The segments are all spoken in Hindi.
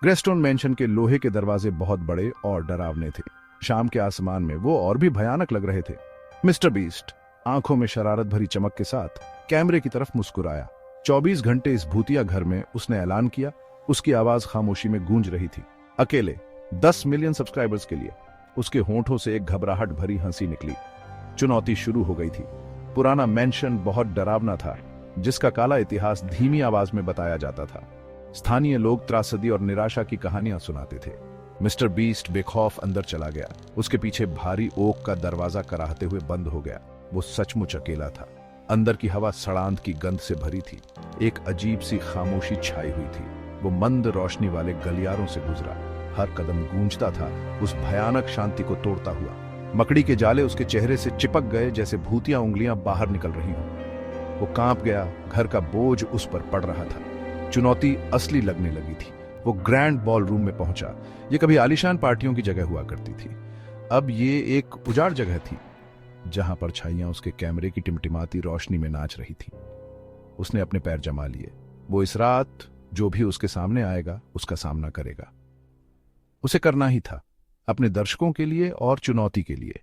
ग्रेस्टोन मैंशन के लोहे के दरवाजे बहुत बड़े और डरावने थे। शाम के आसमान में वो और भी भयानक लग रहे थे। मिस्टर बीस्ट आंखों में शरारत भरी चमक के साथ कैमरे की तरफ मुस्कुराया। 24 घंटे इस भूतिया घर में उसने ऐलान किया। उसकी आवाज खामोशी में गूंज रही थी। अकेले 10 मिलियन सब्सक्राइबर्स के लिए। उसके होंठों से एक घबराहट भरी हंसी निकली। चुनौती शुरू हो गई थी। पुराना मैंशन बहुत डरावना था, जिसका काला इतिहास धीमी आवाज में बताया जाता था। स्थानीय लोग त्रासदी और निराशा की कहानियां सुनाते थे। मिस्टर बीस्ट बेखौफ अंदर चला गया। उसके पीछे भारी ओक का दरवाजा कराहते हुए बंद हो गया। वो सचमुच अकेला था। अंदर की हवा सड़ांध की गंध से भरी थी। एक अजीब सी खामोशी छाई हुई थी। वो मंद रोशनी वाले गलियारों से गुजरा। हर कदम गूंजता था, उस भयानक शांति को तोड़ता हुआ। मकड़ी के जाले उसके चेहरे से चिपक गए, जैसे भूतिया उंगलियां बाहर निकल रही हों। वो कांप गया। घर का बोझ उस पर पड़ रहा था। चुनौती असली लगने लगी थी। वो ग्रैंड बॉल रूम में पहुंचा। ये कभी आलीशान पार्टियों की जगह हुआ करती थी। अब ये एक उजाड़ जगह थी, जहां परछाइयां उसके कैमरे की टिमटिमाती रोशनी में नाच रही थी। उसने अपने पैर जमा लिए। वो इस रात जो भी उसके सामने आएगा, उसका सामना करेगा। उसे करना ही था, अपने दर्शकों के लिए और चुनौती के लिए।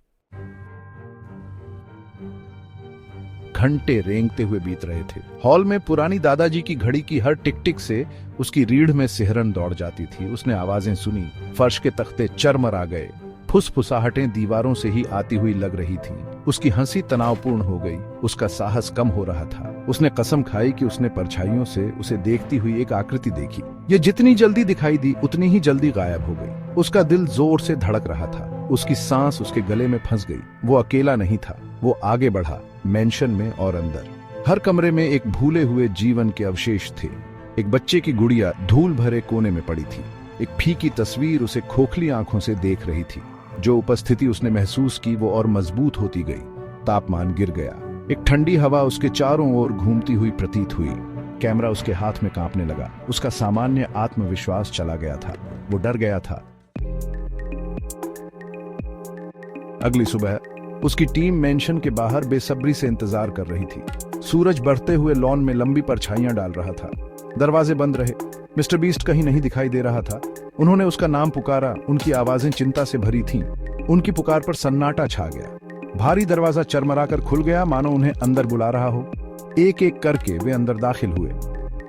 घंटे रेंगते हुए बीत रहे थे। हॉल में पुरानी दादाजी की घड़ी की हर टिक टिक से उसकी रीढ़ में सिहरन दौड़ जाती थी। उसने आवाजें सुनी। फर्श के तख्ते चरमरा गए। फुसफुसाहटें दीवारों से ही आती हुई लग रही थी। उसकी हंसी तनावपूर्ण हो गई। उसका साहस कम हो रहा था। उसने कसम खाई कि उसने परछाइयों से उसे देखती हुई एक आकृति देखी। ये जितनी जल्दी दिखाई दी, उतनी ही जल्दी गायब हो गई। उसका दिल जोर से धड़क रहा था। उसकी सांस उसके गले में फंस गई। वो अकेला नहीं था। वो आगे बढ़ा, मैंशन में और अंदर। हर कमरे में एक भूले हुए जीवन के अवशेष थे। एक बच्चे की गुड़िया धूल भरे कोने में पड़ी थी। एक फीकी तस्वीर उसे खोखली आंखों से देख रही थी। जो उपस्थिति उसने महसूस की, वो और मजबूत होती गई। तापमान गिर गया। एक ठंडी हवा उसके चारों ओर घूमती हुई प्रतीत हुई। कैमरा उसके हाथ में कांपने लगा। उसका सामान्य आत्मविश्वास चला गया था। वो डर गया था। अगली सुबह उसकी टीम मैंशन के बाहर बेसब्री से इंतजार कर रही थी। सूरज बढ़ते हुए लॉन में लंबी परछाइयां डाल रहा था। दरवाजे बंद रहे। मिस्टर बीस्ट कहीं नहीं दिखाई दे रहा था। उन्होंने उसका नाम पुकारा। उनकी आवाजें चिंता से भरी थीं। उनकी पुकार पर सन्नाटा छा गया। भारी दरवाजा चरमराकर खुल गया, मानो उन्हें अंदर बुला रहा हो। एक एक करके वे अंदर दाखिल हुए।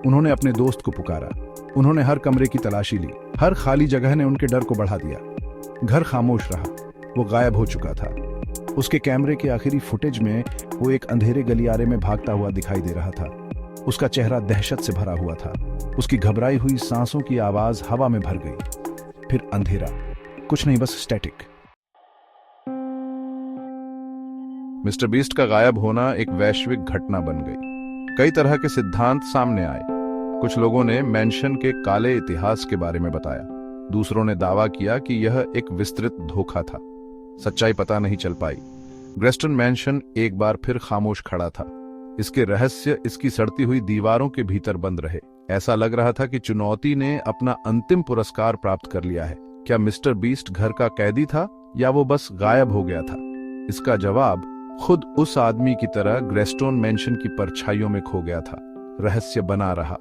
उन्होंने अपने दोस्त को पुकारा। उन्होंने हर कमरे की तलाशी ली। हर खाली जगह ने उनके डर को बढ़ा दिया। घर खामोश रहा। वो गायब हो चुका था। उसके कैमरे के आखिरी फुटेज में वो एक अंधेरे गलियारे में भागता हुआ दिखाई दे रहा था। उसका चेहरा दहशत से भरा हुआ था। उसकी घबराई हुई सांसों की आवाज हवा में भर गई। फिर अंधेरा, कुछ नहीं, बस स्टैटिक। मिस्टर बीस्ट का गायब होना एक वैश्विक घटना बन गई। कई तरह के सिद्धांत सामने आए। कुछ लोगों ने मैंशन के काले इतिहास के बारे में बताया। दूसरों ने दावा किया कि यह एक विस्तृत धोखा था। सच्चाई पता नहीं चल पाई। ग्रेस्टन मैंशन एक बार फिर खामोश खड़ा था। इसके रहस्य इसकी सड़ती हुई दीवारों के भीतर बंद रहे। ऐसा लग रहा था कि चुनौती ने अपना अंतिम पुरस्कार प्राप्त कर लिया है। क्या मिस्टर बीस्ट घर का कैदी था, या वो बस गायब हो गया था? इसका जवाब खुद उस आदमी की तरह ग्रेस्टोन मैंशन की परछाइयों में खो गया था। रहस्य बना रहा।